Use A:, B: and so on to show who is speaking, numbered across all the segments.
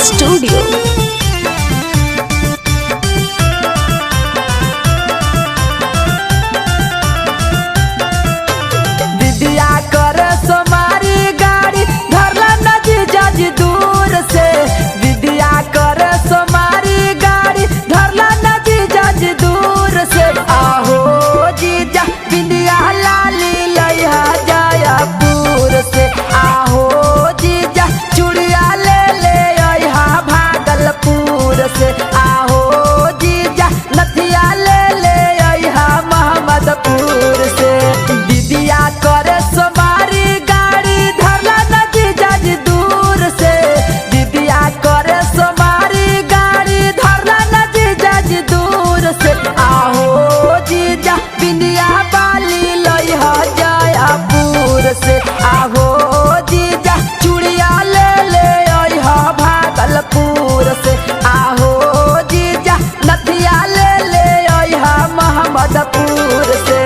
A: Studio.
B: दिदिया करे सोमारी गाड़ी धरला नजी जज दूर से। दिदिया करे सोमारी गाड़ी धरला नजी जज दूर से। आहो जीजा बिंदिया लाली लइहा जयपुर से। आहो जीजा चूड़िया ले ले अइहा भागलपुर से। आहो जीजा नथिया ले ले अइहा मोहम्मदपुर से। दिदिया करे सोमारी गाड़ी धरला नजी जज दूर से। दिदिया करे सोमारी गाड़ी धरला नजी जज दूर से। आहो जीजा बिंदिया बाली लइहा जयपुर से। आहो जीजा चूड़िया ले ले अइहा भागलपुर से। आहो जीजा नथिया ले ले अइहा मोहम्मदपुर से।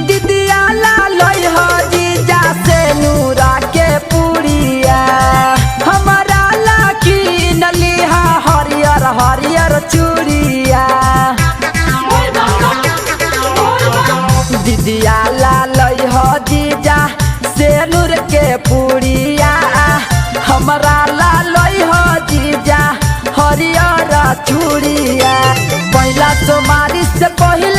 B: दिदिया लालई हो जीजा से नूरा के पुड़िया। हमारा लाकी नलिहा हरियर हरियर चूड़िया। दिदिया लालई हो जीजा से नूर के पुड़िया। हमारा लालई हो जीजा हरियर चूड़िया। पहला सोमारी से पहले